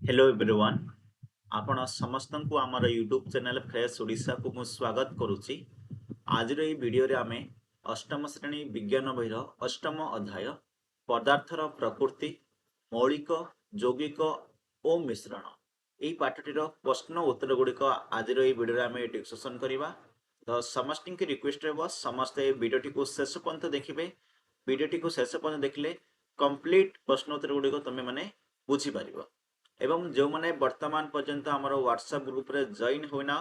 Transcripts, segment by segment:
Hello everyone आपण समस्त को आमर यूट्यूब चैनल फ्रेश ओडिशा को मु स्वागत करुच्ची। आज वीडियो रे आमे अष्टम श्रेणी विज्ञान बहिर अष्टम अध्याय पदार्थर प्रकृति मौलिक यौगिक और मिश्रण यही पाठटीर प्रश्न उत्तर गुड़िक आज वीडियो रे आमे डिस्कशन करबा। तो समस्त की रिक्वेस्ट रहबो समस्त वीडियोटी को शेष पर्यंत देखिबे। वीडियोटी को शेष पर्यंत देखले कंप्लीट प्रश्न उत्तर गुड़िक तुम माने बुझी पारिबो। एवं जो मैंने वर्तमान पर्यंत आमर व्हाट्सएप ग्रुप रे जॉइन होना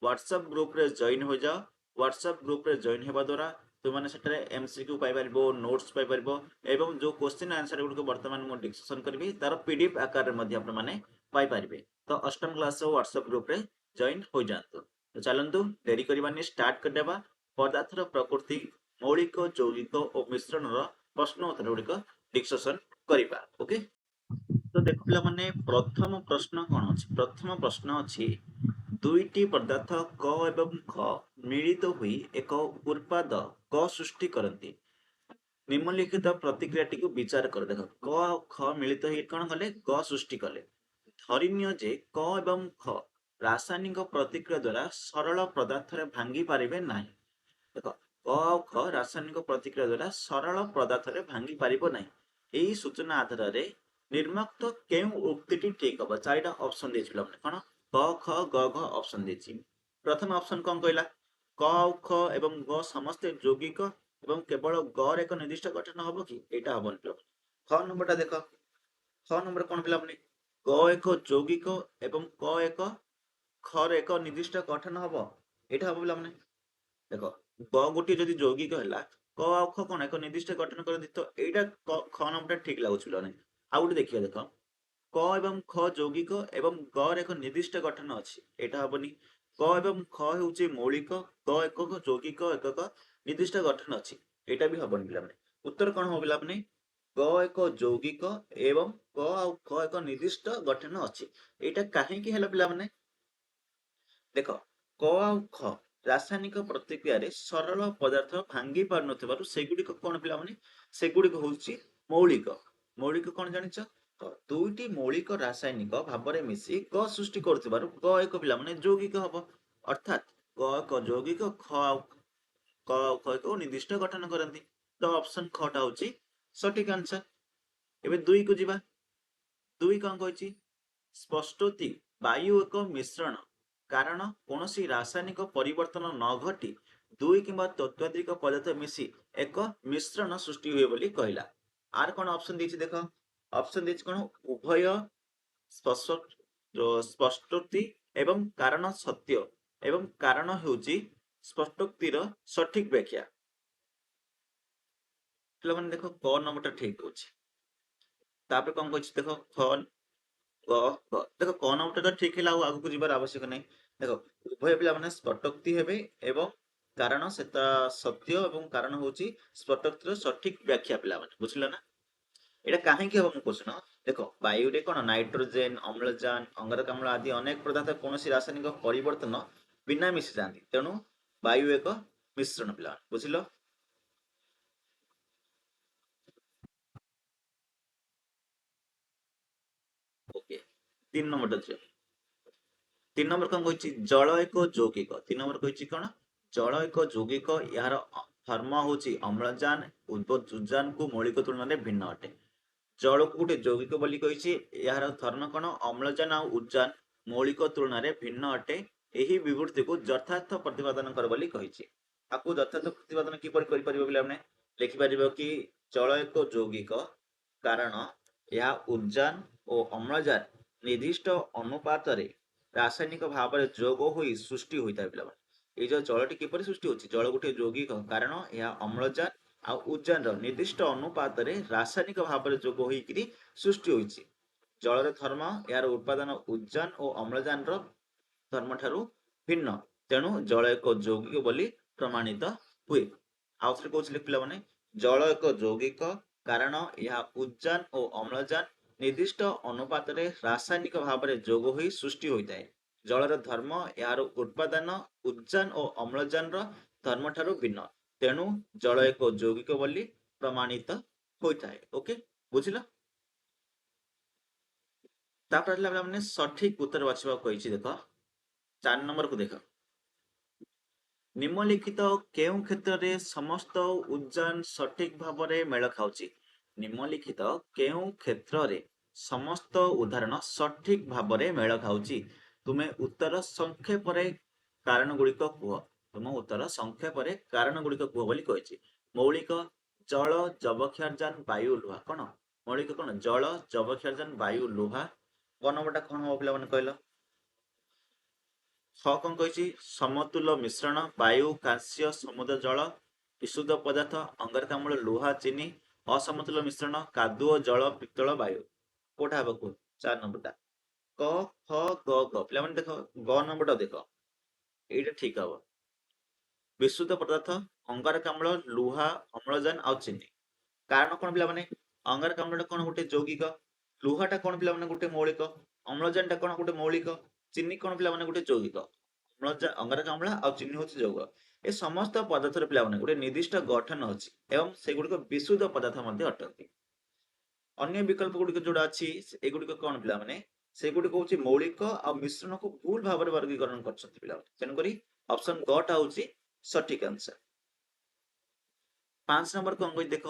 व्हाट्सएप ग्रुप रे जॉइन हो जाओ। व्हाट्सएप ग्रुप रे जॉइन होगा द्वारा तुमने सेठारे एमसीक्यू पाई परिबो, नोट्स पाई परिबो एवं जो क्वेश्चन आंसर गुड को वर्तमान मु डिस्कशन करबी तार पीडीएफ आकार रे मध्ये आपण माने पाई परिबे। तो अष्टम क्लास व्हाट्सएप ग्रुप रे जॉइन हो जातु। तो चलंतु देरी करबानी स्टार्ट कर देबा। पदार्थर प्रकृति मौलिक यौगिक और मिश्रण रो प्रश्न उत्तर गुड को डिस्कशन करबा। ओके, तो देख पिला माने प्रथम प्रश्न कौन अछि। प्रथम प्रश्न अछि दुईटी पदार्थ क एवं ख मिलित हुई एक उत्पाद क सृष्टि करती। निम्नलिखित प्रतिक्रियाटी को विचार कर देख क और ख मिलित हुई कौन कले क सृष्टि कले। धरिनिय जे क एवं ख रासायनिक प्रतिक्रिया द्वारा सरल पदार्थ रे भांगी पारिबे नाही। देख क और ख रासायनिक प्रतिक्रिया द्वारा सरल पदार्थ रे भांगी पारिबो नाही। एही सूचना आधार रे निर्मक्त केउ उक्तिटी ठीक हम। चारिटा ऑप्शन देछि कौन क ख ग घ ऑप्शन देछि। प्रथम ऑप्शन कौन कहला क ख एवं ग समस्त यौगिक एवं केवल ग रे एक निर्दिष्ट गठन हबो कि एटा हबन पिला। ख नंबरटा देख ख नंबर कौन पिला माने ग एक यौगिक एवं क एक ख रे एक निर्दिष्ट गठन हबो एटा हबो पिला माने। देख ग गोटे जदि यौगिक हैला क आ ख कौन एक निर्दिष्ट गठन करती तो एटा ख नंबर ठीक लागुछ पिला माने। आउ गोटे देखिए देख क एवं ख यौगिक एवं ग रे एक निर्दिष्ट गठन अछि एटा हबनी। क एवं ख हेउची मौलिक ग एकक यौगिक एकक निर्दिष्ट गठन अछि एटा भी हबनी पिला माने। उत्तर कोन हो पिला माने ग एक यौगिक एवं क आ ख एक निर्दिष्ट गठन अछि एटा काहे कि हैला पिला माने। देख क आ ख रासायनिक प्रतिक्रिया रे सरल पदार्थ भांगी पार नथिबारु सेगुडी कोन पिला माने सेगुडी होउची मौलिक। मौलिक कौन जानिଛ तो दुईटी मौलिक रासायनिक भाव में मिसी ग सृष्टि करुथिबारु ग एक पिला माने यौगिक हबो। अर्थात ग एक यौगिक क एक निर्दिष्ट गठन करती। तो ऑप्शन ख टा होची सटीक आंसर। एबे दुई को जिबा। दुई कौन कहछि स्पष्टोति वायु एक मिश्रण कारण कौनसी रासायनिक परिवर्तन न घटी दुई किंबा तत्वाधिक पदार्थ मिसी एक मिश्रण सृष्टि हुए बोली कहला। आर कौन ऑप्शन दीछि देख ऑप्शन दीछि कौन उभय स्पष्टोक्ति एवं कारण सत्य एवं कारण हेउची स्पष्टोक्तिर सठिक व्याख्या। पिलाମାନେ ଦେଖ କ ନମ୍ବରଟା ଠିକ ଅଛି। ତାପରେ କଣ କହିଛି ଦେଖ ख ଗ ଘ ଦେଖ କ ନମ୍ବରଟା ତ ଠିକ ହେଲା ଆଉ ଆଗକୁ ଯିବାର ଆବଶ୍ୟକ ନାହିଁ। ଦେଖ ଉଭୟ ପିଲାମାନେ ସ୍ପଷ୍ଟୋକ୍ତି ହେବେ ଏବଂ କାରଣ ସେଟା ସତ୍ୟ ଏବଂ କାରଣ ହଉଛି ସ୍ପଷ୍ଟୋକ୍ତିର ସଠିକ ବ୍ୟାଖ୍ୟା ପିଲାମାନେ ବୁଝିଲ ନା। এটা କାହିଁକି ହବ ମୁଁ କୋଶ୍ଚିନ ଦେଖ ବାୟୁରେ କଣ ନାଇଟ୍ରୋଜେନ ଅମ୍ଳଜାନ ଅଙ୍ଗାରକାମ୍ଳ ଆଦି ଅନେକ ପଦାର୍ଥ କୌଣସି ରାସାୟନିକ ପରିବର୍ତ୍ତନ ବିନା ମିଶି ଯାଆନ୍ତି ତେଣୁ ବାୟୁ ଏକ ମିଶ୍ରଣ ପିଲା ବୁଝିଲ। ओके तीन नंबर टा तीन नंबर कौन कहछि जल एक यौगिक। तीन नंबर कहछि कौन जल एक यौगिक यार धर्म होछि अम्लजान उद्जान को मौलिक तुलना में भिन्न अटे। जल को गोटे यौगिक बोली कहिछि यार धर्म कौन अम्लजान आ उद्जान मौलिक तुलना में भिन्न अटे। एही विवृत्ति को यथार्थ प्रतिपादन कर बोली कहिछि। आकु यथार्थ प्रतिपादन किपरि करि परिबो बिला हमने लिखि परिबो कि जल एक यौगिक कारण यह उद्जान और अम्लजान निर्दिष्ट अनुपात रे रासायनिक भाव में जोग होई सृष्टि होता है पिला। ये जो जलटी किपरि सृष्टि होछि जल गोटे यौगिक कारण यह अम्लजान आ उद्जान रो निर्दिष्ट अनुपात रे रासायनिक भाव में जोग होई सृष्टि होइछि। जलर धर्म यार उत्पादन उद्जान और अम्लजान रो धर्म ठारू भिन्न तेणु जल एक यौगिक बोली प्रमाणित हुए। आउ थरे कहछि लिख पिला माने जल एक यौगिक कारण यह उद्जान और अम्लजान निर्दिष्ट अनुपात रे रासायनिक भाव में जोग होई सृष्टि होता है। जलर धर्म यार उत्पादन उद्जान और अम्लजान रो धर्म ठारू भिन्न तेणु जल एक यौगिक बोली प्रमाणित होता है। ओके बुझिल। ତାପରେ ଆସିଲା ପିଲାମାନେ ସଠିକ ଉତ୍ତର ବାଛିବାକୁ କହିଛି। ଦେଖ 4 ନମ୍ବର କୁ ଦେଖ। ନିମ୍ନଲିଖିତ କେଉଁ କ୍ଷେତ୍ରରେ ସମସ୍ତ ଉଜ୍ଜାନ ସଠିକ ଭାବରେ ମେଳ ଖାଉଛି? ନିମ୍ନଲିଖିତ କେଉଁ କ୍ଷେତ୍ରରେ ସମସ୍ତ ଉଦାହରଣ ସଠିକ ଭାବରେ ମେଳ ଖାଉଛି? ତୁମେ ଉତ୍ତର ସଂକ୍ଷେପରେ କାରଣ ଗୁଡିକ କୁହ। ତୁମ ଉତ୍ତର ସଂକ୍ଷେପରେ କାରଣ ଗୁଡିକ କୁହ ବୋଲି କହିଛି। ମୌଳିକ, ଜଳ, ଯବକ୍ଷାରଜାନ, ବାୟୁ, ଲୁହା। କଣ ମୌଳିକ? କଣ ଜଳ, ଯବକ୍ଷାରଜାନ, ବାୟୁ, ଲୁହା। କ ନମ୍ବରଟା କଣ ହବ ପିଲାମାନେ କହିଲ? ଛ କଣ କହିଛି? ସମତୁଲ ମିଶ୍ରଣ, ବାୟୁ, କାଂସ୍ୟ, ସମୁଦ୍ର ଜଳ, ବିଶୁଦ୍ଧ ପଦାର୍ଥ, ଅଙ୍ଗାରକାମ୍ଳ, ଲୁହା, ଚିନି। ଅସମତୁଲ ମିଶ୍ରଣ, କାଦୁଅ, ଜଳ, ପିତ୍ତଳ, ବାୟୁ। କୋଉଟା ହବ କୁହ? 4 ନମ୍ବରଟା। କ, ଖ, ଗ, ଘ। ପିଲାମାନେ ଦେଖ ଗ ନମ୍ବରଟା ଦେଖ, ଏଇଟା ଠିକ ହବ। ବିଶୁଦ୍ଧ ପଦାର୍ଥ, ଅଙ୍ଗାରକାମ୍ଳ, ଲୁହା, ଅମ୍ଳଜାନ ଆଉ ଚିନି। କାରଣ କଣ ପିଲାମାନେ? ଅଙ୍ଗାରକାମ୍ଳଟା କଣ ଗୋଟେ ଯୌଗିକ, ଲୁହାଟା କଣ ପିଲାମାନେ ଗୋଟେ ମୌଳିକ, ଅମ୍ଳଜାନଟା କଣ ଗୋଟେ ମୌଳିକ, ଚିନି କଣ ପିଲାମାନେ ଗୋଟେ ଯୌଗିକ। ଅଙ୍ଗାରକାମ୍ଳ ଆଉ ଚିନି ହଉଛି ଯୌଗ। ଏ ସମସ୍ତ ପଦାର୍ଥର ପିଲାମାନେ ଗୋଟେ ନିର୍ଦ୍ଦିଷ୍ଟ ଗଠନ ଅଛି ଏବଂ ସେଗୁଡିକ ବିଶୁଦ୍ଧ ପଦାର୍ଥ ମଧ୍ୟ ଅଟନ୍ତି। ଅନ୍ୟ ବିକଳ୍ପ ଗୁଡିକ ଯୋଉଟା ଅଛି ଏଗୁଡିକ କଣ ପିଲାମାନେ? ସେଗୁଡିକ ହଉଛି ମୌଳିକ ଆଉ ମିଶ୍रणକୁ ଭୁଲ ଭାବରେ ବର୍ଗୀକରଣ କରିଛନ୍ତି ପିଲାମାନେ। ତେଣୁକରି ଅପସନ ଗ ଟା ହଉଛି ସଠିକ ଆନ୍ସର। 5 ନମ୍ବର କଣ କହି ଦେଖ।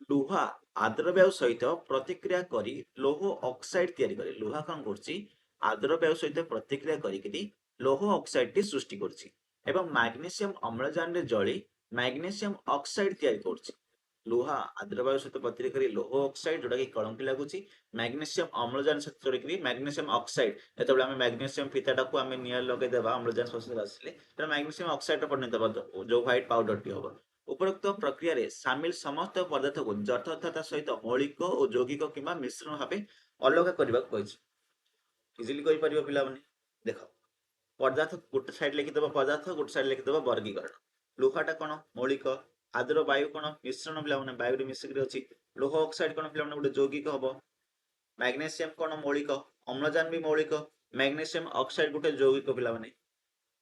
ଲୁହା ଆଦ୍ରବାୟୁ ସହିତ ପ୍ରତିକ୍ରିୟା କରି ଲୌହ ଅକ୍ସାଇଡ ତିଆରି କରେ। ଲୁହା କଣ କରୁଛି? ଆଦ୍ରବାୟୁ ସହିତ ପ୍ରତିକ୍ରିୟା କରିକିରି ଲୌହ ଅକ୍ସାଇଡ ଟି ସୃଷ୍ଟି କରୁଛି ଏବଂ ମାଗ୍ନେସିୟମ ଅମ୍ଳଜାନରେ ଜଳି ମାଗ୍ନେସିୟମ ଅକ୍ସାଇଡ ତିଆରି କରୁଛି। ଲୁହା ଆଦ୍ରବାୟୁ ସହିତ ପ୍ରତିକ୍ରିୟା କରି ଲୌହ ଅକ୍ସାଇଡ ଯୋଉଟା କି କଳଙ୍କି ଲାଗୁଛି, ମାଗ୍ନେସିୟମ ଅମ୍ଳଜାନ ସହିତ ଯୋଡ଼ିକିରି ମାଗ୍ନେସିୟମ ଅକ୍ସାଇଡ, ଯେତେବେଳେ ଆମେ ମାଗ୍ନେସିୟମ ଫିତାଟାକୁ ଆମେ ନିଆଁ ଲଗେଇଦେବା ଅମ୍ଳଜାନ ଶୋଷିତ ଆସିଲେ ତେଣୁ ମାଗ୍ନେସିୟମ ଅକ୍ସାଇଡ ପରିଣତ ହେବ ଯୋଉ ହ୍ୱାଇଟ ପାଉଡରଟି ହବ। ଉପରୋକ୍ତ ପ୍ରକ୍ରିୟାରେ ସାମିଲ ସମସ୍ତ ପଦାର୍ଥକୁ ଯଥାର୍ଥତା ସହିତ ମୌଳିକ ଓ ଯୌଗିକ କିମ୍ବା ମିଶ୍ରଣ ଭାବେ ଅଲଗା କରିବାକୁ କହିଛି। ଇଜିଲି କହିପାରିବ ପିଲାମାନେ। ଦେଖ ପଦାର୍ଥ ଗୋଟେ ସାଇଡ ଲେଖିଦବ ପଦାର୍ଥ, ଗୋଟେ ସାଇଡ ଲେଖିଦବ ବର୍ଗୀକରଣ। ଲୁହାଟା କଣ? ମୌଳିକ। ଆଦ୍ର ବାୟୁ କଣ? ମିଶ୍ରଣ ପିଲାମାନେ, ବାୟୁରେ ମିଶିକିରି ଅଛି। ଲୌହ ଅକ୍ସାଇଡ କଣ ପିଲାମାନେ? ଗୋଟେ ଯୌଗିକ ହବ। ମ୍ୟାଗ୍ନେସିୟମ କଣ? ମୌଳିକ। ଅମ୍ଳଜାନ ବି ମୌଳିକ। ମ୍ୟାଗ୍ନେସିୟମ ଅକ୍ସାଇଡ ଗୋଟେ ଯୌଗିକ ପିଲାମାନେ।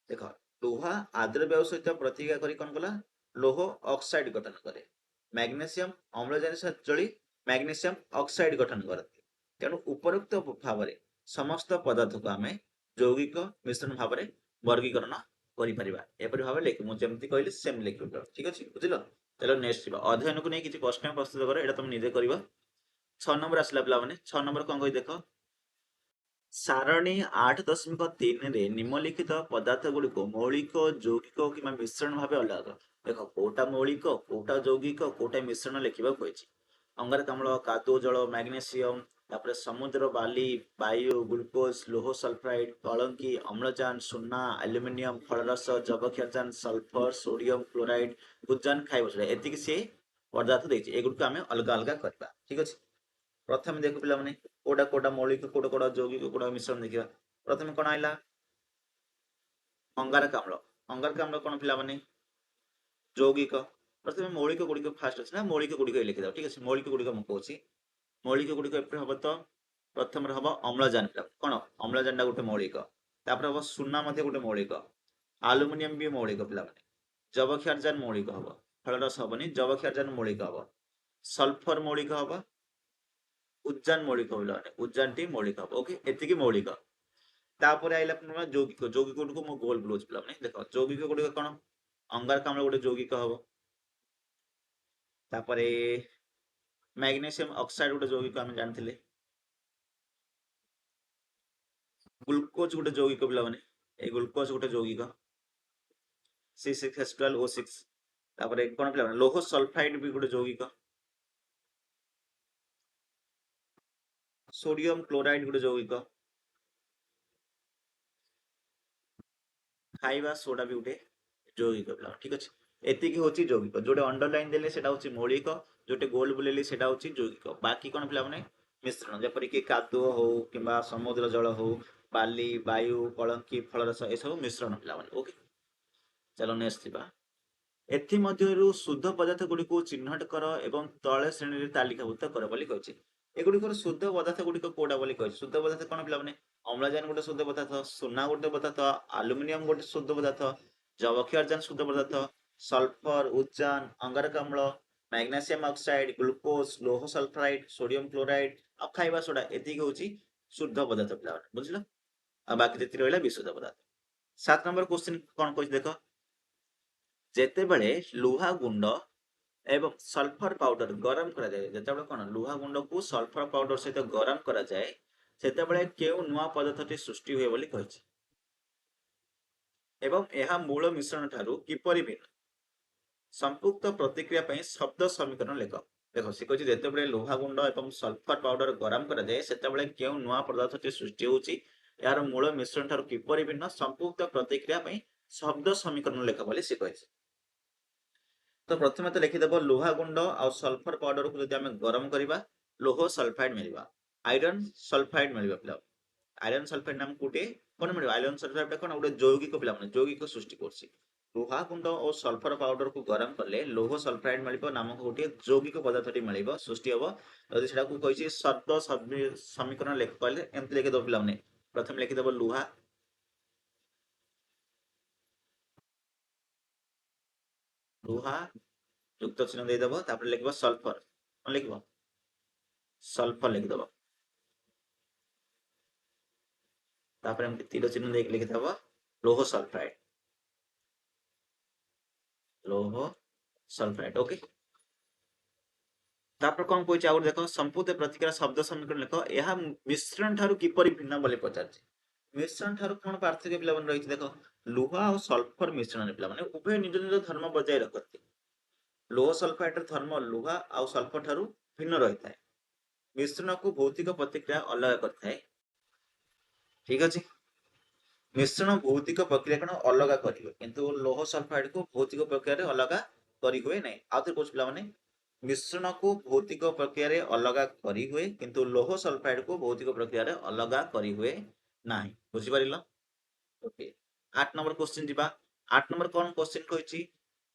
ଦେଖ ଲୁହା ଆଦ୍ରବାୟୁ ସହିତ ପ୍ରତିକ୍ରିୟା କରି କଣ କଲା? ଲୌହ ଅକ୍ସାଇଡ ଗଠନ କରେ। ମ୍ୟାଗ୍ନେସିୟମ ଅମ୍ଳଜାନ ସହିତ ଜଳି ମ୍ୟାଗ୍ନେସିୟମ ଅକ୍ସାଇଡ ଗଠନ କରନ୍ତି। ତେଣୁ ଉପରୋକ୍ତ ଭାବରେ ସମସ୍ତ ପଦାର୍ଥକୁ ଆମେ ଯୌଗିକ ମିଶ୍ରଣ ଭାବରେ ବର୍ଗୀକରଣ କରିପାରିବା। ଏପରି ଭାବରେ ଲେଖି ମୁଁ ଯେମିତି କହିଲି ସେମିତି ଲେଖିବ। ଠିକ ଅଛି, ବୁଝିଲ? ଚାଲ ନେକ୍ସଟ ଯିବା। ଅଧ୍ୟୟନକୁ ନେଇ କିଛି ପ୍ରଶ୍ନ ପ୍ରସ୍ତୁତ କର, ଏଇଟା ତମେ ନିଜେ କରିବ। 6 ନମ୍ବର ଆସିଲା ପିଲାମାନେ। 6 ନମ୍ବର କଣ କହି ଦେଖ। ସାରଣୀ 8.3 ରେ ନିମ୍ନଲିଖିତ ପଦାର୍ଥ ଗୁଡିକୁ ମୌଳିକ, ଯୌଗିକ କିମ୍ବା ମିଶ୍ରଣ ଭାବେ ଅଲଗା। ଦେଖ କୋଉଟା ମୌଳିକ, କୋଉଟା ଯୌଗିକ, କୋଉଟା ମିଶ୍ରଣ ଲେଖିବାକୁ କହିଛି। ଅଙ୍ଗାରକାମ୍ଳ, କାଦୁଅ ଜଳ, ମ୍ୟାଗ୍ନେସିୟମ, ତାପରେ ସମୁଦ୍ର ବାଲି, ବାୟୁ, ଗ୍ଲୁକୋଜ, ଲୌହ ସଲଫାଇଡ, କଳଙ୍କି, ଅମ୍ଳଜାନ, ସୁନା, ଆଲୁମିନିୟମ, ଫଳରସ, ଯବକ୍ଷାରଜାନ, ସଲଫର, ସୋଡିୟମ କ୍ଲୋରାଇଡ, ଉଜ୍ଜାନ, ଖାଇବା ସୋଡା, ଏତିକି ସେ ପଦାର୍ଥ ଦେଇଛି। ଏଗୁଡିକୁ ଆମେ ଅଲଗା ଅଲଗା କରିବା। ଠିକ ଅଛି। ପ୍ରଥମେ ଦେଖ ପିଲାମାନେ କୋଉଟା କୋଉଟା ମୌଳିକ, କୋଉଟା କୋଉଟା ଯୌଗିକ, କୋଉଟା ମିଶ୍ରଣ ଦେଖିବା। ପ୍ରଥମେ କଣ ଆଇଲା? ଅଙ୍ଗାରକାମ୍ଳ। ଅଙ୍ଗାରକାମ୍ଳ କଣ ପିଲାମାନେ? ଯୌଗିକ। ପ୍ରଥମେ ମୌଳିକ ଗୁଡିକ ଫାଷ୍ଟ ଅଛି ନା, ମୌଳିକ ଗୁଡିକ ଲେଖିଦେବା। ଠିକ ଅଛି, ମୌଳିକ ଗୁଡିକ ମୁଁ କହୁଛି। ମୌଳିକ ଗୁଡିକ ଏପରି ହବ ତ ପ୍ରଥମରେ ହବ ଅମ୍ଳଜାନ। କଣ? ଅମ୍ଳଜାନଟା ଗୋଟେ ମୌଳିକ। ତାପରେ ହବ ସୁନା ମଧ୍ୟ ଗୋଟେ ମୌଳିକ। ଆଲୁମିନିୟମ ବି ମୌଳିକ ପିଲାମାନେ। ଯବକ୍ଷାରଜାନ ମୌଳିକ ହବ। ଫଳରସ ହବନି, ଯବକ୍ଷାରଜାନ ମୌଳିକ ହବ। ସଲଫର ମୌଳିକ ହବ। ଉଜ୍ଜାନ ମୌଳିକ ପିଲାମାନେ, ଉଜ୍ଜାନଟି ମୌଳିକ ହବ। ଓକେ, ଏତିକି ମୌଳିକ। ତାପରେ ଆଇଲା ଯୌଗିକ। ଯୌଗିକ ଗୁଡିକୁ ମୁଁ ଗୋଲ ବୁଲଉଛି ପିଲାମାନେ। ଦେଖ ଯୌଗିକ ଗୁଡିକ କଣ? ଅଙ୍ଗାରକାମ୍ଳ ଗୋଟେ ଯୌଗିକ ହବ। ତାପରେ ମ୍ୟାଗ୍ନେସିୟମ ଅକ୍ସାଇଡ ଗୋଟେ ଯୌଗିକ ଆମେ ଜାଣିଥିଲେ। ଗ୍ଲୁକୋଜ ଗୋଟେ ଯୌଗିକ ପିଲାମାନେ, এই ଗ୍ଲୁକୋଜ ଗୋଟେ ଯୌଗିକ C6H12O6। ତାପରେ କଣ ପିଲାମାନେ? ଲୌହ ସଲଫାଇଡ ବି ଗୋଟେ ଯୌଗିକ। सोडियम क्लोराइड गोटे जैविक। खाइबा सोडा भी गोटे जैविक पिला। ठीक अच्छे, एतिक हूँ जैविक। जोटे अंडरलाइन देले सेटा हूँ मौलिक, जोटे गोल बुलेली सेटा हूँ जैविक। बाकी कौन पिला माने? मिश्रण। जपरिक कादुओ हो कि समुद्र जल हो, बाली, वायु, कलंकी, फलरस, ए सब मिश्रण पिला माने। ओके, चलो नेक्स्ट थिबा। एथिमध्यरु शुद्ध पदार्थ गुड़िक चिन्हट कर एवं तले श्रेणी तालिकाभुक्त कर बोली कहिछि। एगुड़िकर शुद्ध पदार्थ गुड़िक कोडा बोली कहिछि। शुद्ध पदार्थ कौन पिला माने? अम्लजान गोटे शुद्ध पदार्थ, सुना गोटे पदार्थ, आलुमिनियम गोटे शुद्ध पदार्थ, जबक्षारजान शुद्ध पदार्थ, सल्फर, उज्जान, अंगारकाम्ल, मैग्नेशियम ऑक्साइड, ग्लूकोज, लौह सल्फाइड, सोडियम क्लोराइड, ଆଉ ଖାଇବା ସୋଡା ଏତିକି ହଉଛି शुद्ध पदार्थ पिलाମାନେ ବୁଝିଲ। ଆଉ ବାକି ଯେତିକି ରହିଲା ବିଶୁଦ୍ଧ ପଦାର୍ଥ। 7 ନମ୍ବର क्वेश्चन କଣ କହିଛି ଦେଖ, ଯେତେବେଳେ ଲୁହା ଗୁଣ୍ଡ ଏବଂ ସଲଫର ପାଉଡର ଗରମ କରାଯାଏ, ଯେତେବେଳେ କଣ ଲୁହା ଗୁଣ୍ଡକୁ ସଲଫର ପାଉଡର ସହିତ ଗରମ କରାଯାଏ ସେତେବେଳେ କେଉଁ ନୂଆ ପଦାର୍ଥଟି ସୃଷ୍ଟି ହୁଏ ବୋଲି କହିଛି ଏବଂ ଏହା ମୂଳ ମିଶ୍ରଣ ଠାରୁ କିପରି ଭିନ୍ନ। संपुक्त प्रतिक्रिया ପାଇଁ ଶବ୍ଦ ସମୀକରଣ ଲେଖ। ଦେଖ ସେ କହିଛି ଯେତେବେଳେ ଲୁହା ଗୁଣ୍ଡ ଏବଂ ସଲଫର ପାଉଡର ଗରମ କରାଯାଏ ସେତେବେଳେ କେଉଁ ନୂଆ ପଦାର୍ଥଟି ସୃଷ୍ଟି ହେଉଛି, ଏହାର ମୂଳ ମିଶ୍ରଣ ଠାରୁ କିପରି ଭିନ୍ନ, ସଂପୃକ୍ତ ପ୍ରତିକ୍ରିୟା ପାଇଁ ଶବ୍ଦ ସମୀକରଣ ଲେଖ ବୋଲି ସେ କହିଛି। ତ ପ୍ରଥମେ ତ ଲେଖିଦେବ ଲୁହା ଗୁଣ୍ଡ ଆଉ ସଲଫର ପାଉଡରକୁ ଯଦି ଆମେ ଗରମ କରିବା ଲୌହ ସଲଫାଇଡ ମିଳିବ, ଆଇରନ୍ ସଲଫାଇଡ ମିଳିବ ପିଲା। ଆଇରନ୍ ସଲଫାଇଡ ନାମ କୋଟେ କଣ ମିଳିବ, ଆଇରନ୍ ସଲଫାଇଡ ଟା କଣ ଗୋଟେ ଯୌଗିକ ପିଲାମାନେ ଯୌଗିକ ସୃଷ୍ଟି କରୁଛି। ଲୁହା ଗୁଣ୍ଡ ଓ ସଲଫର ପାଉଡରକୁ ଗରମ କଲେ ଲୌହ ସଲଫାଇଡ ମିଳିବ ନାମକ ଗୋଟିଏ ଯୌଗିକ ପଦାର୍ଥଟି ମିଳିବ ସୃଷ୍ଟି ହବ। ଯଦି ସେଟାକୁ କହିଛି ଶବ୍ଦ ସମୀକରଣ ଲେଖ କହିଲେ ଏମିତି ଲେଖିଦବ ପିଲାମାନେ। ପ୍ରଥମେ ଲେଖିଦବ ଲୁହା, ଲୁହା ଯୁକ୍ତ ଚିହ୍ନ ଦେଇଦବ, ତାପରେ ଲେଖିବ ସଲଫର, କଣ ଲେଖିବ ସଲଫର ଲେଖିଦବ, ତାପରେ ଏମିତି ତୀର ଚିହ୍ନ ଦେଇକି ଲେଖିଦବ ଲୌହ ସଲଫାଇଡ, ଲୌହ ସଲଫାଇଡ। ଓକେ, ତାପରେ କଣ କହିଛି ଆଉ ଦେଖ, ସମ୍ପୂର୍ଣ୍ଣ ପ୍ରତିକ୍ରିୟା ଶବ୍ଦ ସମୀକରଣ ଲେଖ, ଏହା ମିଶ୍ରଣ ଠାରୁ କିପରି ଭିନ୍ନ ବୋଲି ପଚାରିଛି। ମିଶ୍ରଣ ଠାରୁ କଣ ପାର୍ଥକ୍ୟ ପିଲାମାନେ ରହିଛି ଦେଖ, ଲୁହା ଆଉ ସଲଫର ମିଶ୍ରଣରେ ପିଲାମାନେ ଉଭୟ ନିଜ ନିଜ ଧର୍ମ ବଜାୟ ରଖନ୍ତି। ଲୌହ ସଲଫାଇଡର ଧର୍ମ ଲୁହା ଆଉ ସଲଫର ଠାରୁ ଭିନ୍ନ ରହିଥାଏ। ମିଶ୍ରଣକୁ ଭୌତିକ ପ୍ରତିକ୍ରିୟା ଅଲଗା କରିଥାଏ। ଠିକ ଅଛି, ମିଶ୍ରଣ ଭୌତିକ ପ୍ରକ୍ରିୟା କଣ ଅଲଗା କରିବ, କିନ୍ତୁ ଲୌହ ସଲଫାଇଡକୁ ଭୌତିକ ପ୍ରକ୍ରିୟାରେ ଅଲଗା କରି ହୁଏ ନାହିଁ। ଆଉ ଥରେ କହୁଛି ପିଲାମାନେ, ମିଶ୍ରଣକୁ ଭୌତିକ ପ୍ରକ୍ରିୟାରେ ଅଲଗା କରି ହୁଏ କିନ୍ତୁ ଲୌହ ସଲଫାଇଡକୁ ଭୌତିକ ପ୍ରକ୍ରିୟାରେ ଅଲଗା କରି ହୁଏ ନାହିଁ। ବୁଝିପାରିଲ? ଓକେ, 8 ନମ୍ବର क्वेश्चन ଯିବା। 8 ନମ୍ବର କଣ क्वेश्चन କହିଛି,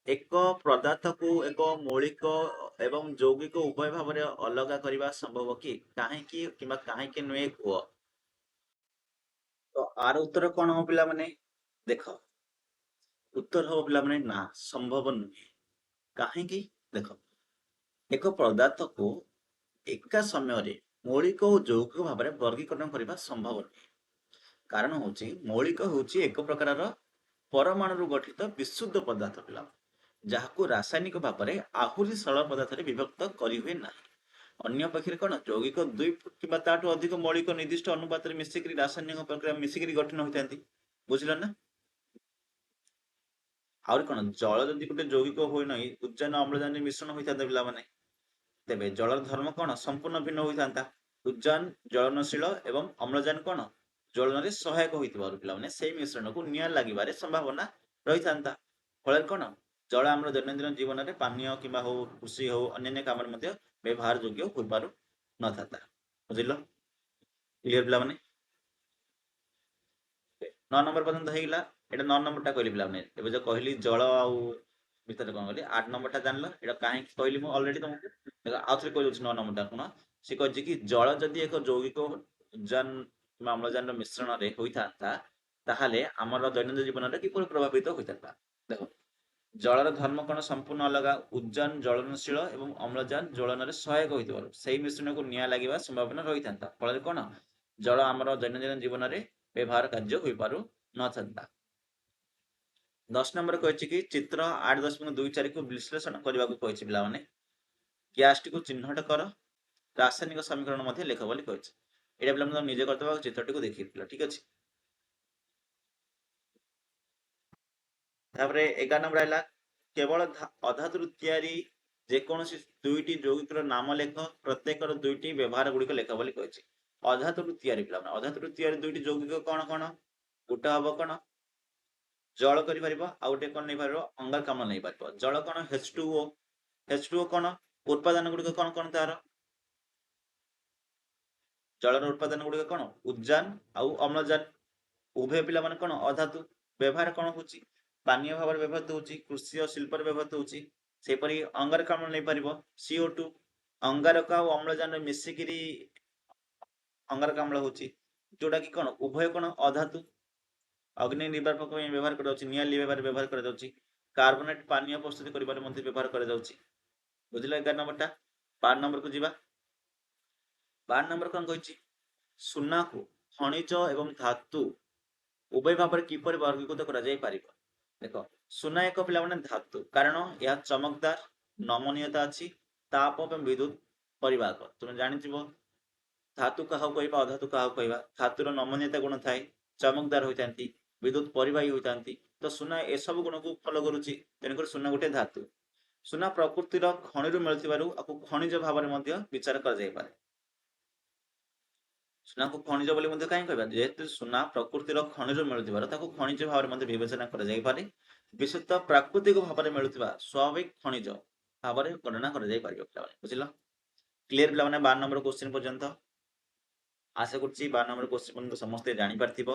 ଏକ ପଦାର୍ଥକୁ ଏକ ମୌଳିକ ଏବଂ ଯୌଗିକ ଉଭୟ ଭାବରେ ଅଲଗା କରିବା ସମ୍ଭବ କି, କାହିଁକି କିମ୍ବା କାହିଁକି ନୁହେଁ କୁହ। ତ ଆର ଉତ୍ତର କଣ ହବ ପିଲାମାନେ, ଦେଖ ଉତ୍ତର ହବ ପିଲାମାନେ ନା, ସମ୍ଭବ ନୁହେଁ। କାହିଁକି ଦେଖ, ଏକ ପଦାର୍ଥକୁ ଏକା ସମୟରେ ମୌଳିକ ଓ ଯୌଗିକ ଭାବରେ ବର୍ଗୀକରଣ କରିବା ସମ୍ଭବ ନୁହେଁ। କାରଣ ହଉଛି ମୌଳିକ ହେଉଛି ଏକ ପ୍ରକାରର ପରମାଣୁରୁ ଗଠିତ ବିଶୁଦ୍ଧ ପଦାର୍ଥ ପିଲା, ଯାହାକୁ ରାସାୟନିକ ଭାବରେ ଆହୁରି ସରଳ ପଦାର୍ଥରେ ବିଭକ୍ତ କରିହୁଏ ନାହିଁ। ଅନ୍ୟ ପକ୍ଷରେ କଣ ଯୌଗିକ ଦୁଇ କିମ୍ବା ତାଠୁ ଅଧିକ ମୌଳିକ ନିର୍ଦ୍ଦିଷ୍ଟ ଅନୁପାତରେ ମିଶିକିରି ରାସାୟନିକ ପ୍ରକ୍ରିୟା ମିଶିକିରି ଗଠନ ହୋଇଥାନ୍ତି। ବୁଝିଲ ନା? ଆହୁରି କଣ, ଜଳ ଯଦି ଗୋଟେ ଯୌଗିକ ହୁଏ ନାହିଁ, ଉଦ୍ଜାନ ଅମ୍ଳଜାନ ମିଶ୍ରଣ ହୋଇଥାନ୍ତା ପିଲାମାନେ, ତେବେ ଜଳର ଧର୍ମ କଣ ସମ୍ପୂର୍ଣ୍ଣ ଭିନ୍ନ ହୋଇଥାନ୍ତା। ଉଦ୍ଜାନ ଜ୍ୱଳନଶୀଳ ଏବଂ ଅମ୍ଳଜାନ କଣ ଜ୍ୱଳନରେ ସହାୟକ ହୋଇଥିବାରୁ ପିଲାମାନେ ସେଇ ମିଶ୍ରଣକୁ ନିଆଁ ଲାଗିବାରେ ସମ୍ଭାବନା ରହିଥାନ୍ତା। ଫଳରେ କଣ ଜଳ ଆମର ଦୈନନ୍ଦିନ ଜୀବନରେ ପାନୀୟ କିମ୍ବା ହଉ, କୃଷି ହଉ, ଅନ୍ୟାନ୍ୟ କାମରେ ମଧ୍ୟ ବ୍ୟବହାର ଯୋଗ୍ୟ ହୋଇପାରୁ ନଥାନ୍ତା। ବୁଝିଲ? କ୍ଲିୟର ପିଲାମାନେ? 9 ନମ୍ବର ପର୍ଯ୍ୟନ୍ତ ହେଇଗଲା। ଏଇଟା 9 ନମ୍ବରଟା କହିଲି ପିଲାମାନେ। ଏବେ ଯୋଉ କହିଲି ଜଳ ଆଉ ଭିତରେ କଣ କହିଲି, 8 ନମ୍ବରଟା ଜାଣିଲ, ଏଇଟା କାହିଁକି କହିଲି ମୁଁ ଅଲରେଡି ତମକୁ। ଆଉ ଥରେ କହିଦଉଛି 9 ନମ୍ବରଟା ଶୁଣ। ସେ କହିଛି କି ଜଳ ଯଦି ଏକ ଯୌଗିକ ଉଦ୍ଜାନ କିମ୍ବା ଅମ୍ଳଜାନର ମିଶ୍ରଣରେ ହୋଇଥାନ୍ତା ତାହେଲେ ଆମର ଦୈନନ୍ଦିନ ଜୀବନରେ କିପରି ପ୍ରଭାବିତ ହୋଇଥାନ୍ତା। ଦେଖ, ଜଳର ଧର୍ମ କଣ ସମ୍ପୂର୍ଣ୍ଣ ଅଲଗା। ଉଦ୍ଜାନ ଜ୍ୱଳନଶୀଳ ଏବଂ ଅମ୍ଳଜାନ ଜ୍ୱଳନରେ ସହାୟକ ହୋଇଥିବାରୁ ସେଇ ମିଶ୍ରଣକୁ ନିଆଁ ଲାଗିବା ସମ୍ଭାବନା ରହିଥାନ୍ତା। ଫଳରେ କଣ ଜଳ ଆମର ଦୈନନ୍ଦିନ ଜୀବନରେ ବ୍ୟବହାର କାର୍ଯ୍ୟ ହୋଇପାରୁ ନଥାନ୍ତା। 10 ନମ୍ବର କହିଛି କି ଚିତ୍ର 8.24 କୁ ବିଶ୍ଳେଷଣ କରିବାକୁ କହିଛି ପିଲାମାନେ। ଗ୍ୟାସଟିକୁ ଚିହ୍ନଟ କର, ରାସାୟନିକ ସମୀକରଣ ମଧ୍ୟ ଲେଖ ବୋଲି କହିଛି। ଏଇଟା ପିଲାମାନେ ତମେ ନିଜେ କରିଦେବା, ଚିତ୍ରଟିକୁ ଦେଖିଥିଲ। ଠିକ ଅଛି, ତାପରେ 11 ନମ୍ବର ହେଲା କେବଳ ଅଧାତୁରୁ ତିଆରି ଯେକୌଣସି ଦୁଇଟି ଯୌଗିକର ନାମ ଲେଖ, ପ୍ରତ୍ୟେକର ଦୁଇଟି ବ୍ୟବହାର ଗୁଡିକ ଲେଖ ବୋଲି କହିଛି। ଅଧାତୁରୁ ତିଆରି ପିଲାମାନେ, ଅଧାତୁରୁ ତିଆରି ଦୁଇଟି ଯୌଗିକ କଣ କଣ, ଗୋଟେ ହବ କଣ ଜଳ କରିପାରିବ, ଆଉ ଗୋଟେ କଣ ନେଇପାରିବ ଅଙ୍ଗାରକାମ୍ଳ ନେଇପାରିବ। ଜଳ କଣ H2O, H2O କଣ ଉତ୍ପାଦନ ଗୁଡିକ କଣ କଣ ତାର, ଜଳର ଉତ୍ପାଦନ ଗୁଡିକ କଣ ଉଦ୍ଜାନ ଆଉ ଅମ୍ଳଜାନ। ଉଭୟ ପିଲାମାନେ କଣ ଅଧାତୁ। ବ୍ୟବହାର କଣ ହଉଛି ପାନୀୟ ଭାବରେ ବ୍ୟବହୃତ ହଉଛି, କୃଷି ଓ ଶିଳ୍ପରେ ବ୍ୟବହୃତ ହଉଛି। ସେପରି ଅଙ୍ଗାରକାମ୍ଳ ନେଇପାରିବ CO2, ଅଙ୍ଗାରକ ଆଉ ଅମ୍ଳଜାନ ମିଶିକିରି ଅଙ୍ଗାରକାମ୍ଳ ହଉଛି, ଯୋଉଟା କି କଣ ଉଭୟ କଣ ଅଧାତୁ। ଅଗ୍ନି ନିର୍ବାପକ ପାଇଁ ବ୍ୟବହାର କରାଯାଉଛି, ନିଆଁ ଲିଭାଇବାରେ ବ୍ୟବହାର କରାଯାଉଛି, କାର୍ବୋନେଟ ପାନୀୟ ପ୍ରସ୍ତୁତି କରିବାରେ ମଧ୍ୟ ବ୍ୟବହାର କରାଯାଉଛି। ବୁଝିଲ 11 ନମ୍ବରଟା। 12 ନମ୍ବରକୁ ଯିବା। 12 नंबर कौन कही सुना को खनिज एवं धातु उभय भाव में किपर वर्गीकृत करा जाय परिबो देखो सुना एक पिला माने धातु कारण यह चमकदार नमनीयता अछि ताप एवं विद्युत परिवाहक तुम जानिथिबो धातु कहा कहवा अधातु कहा कहवा धातुर नमनीयता गुण थाए चमकदार होइतांती विद्युत परिवाही होइतांती तो सुना ए सब गुण को फॉलो करूची तेनकर सुना गोटे धातु सुना प्रकृतिर खनिरु मिलुथिबारु आकु खनिज भाବରେ ମଧ୍ୟ विचार करा जाय पारे सुना को खनिज बोली ମଧ୍ୟ काहे कहबा जेहेतु सुना प्रकृतिर खनिरु मिलुथिबारु ताकु खनिज भाବରେ ମଧ୍ୟ विवेचना करा जाय पारे विशुद्ध प्राकृतिक भाବରେ मिलुथिबा स्वाभाविक खनिज भाବରେ गणना करा जाय पारिबो पिलाମାନେ बुझिलो क्लियर पिलाମାନେ 12 नंबर क्वेश्चन पर्यंत आशा करछि 12 नंबर क्वेश्चन पर्यंत समस्त जानि पारथिबो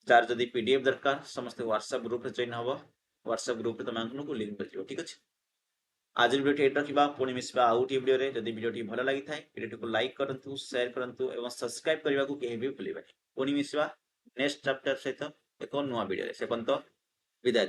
जार जदि पीडीएफ दरकार समस्त व्हाट्सएप ग्रुप रे जॉइन हबो व्हाट्सएप ग्रुप रे तमानकु लिंक मिलजिबो ठीक अछि आज वीडियो एट रखिबा पुणी मिसबा आउटी वीडियो रे जदि वीडियो टी भलो लागि थाए वीडियो को लाइक करंतु शेयर करंतु एवं सब्सक्राइब करबा को केहि भी भूलिबानी पुणी मिसबा नेक्स्ट चैप्टर सहित एक नया वीडियो रे से पंत विदाय।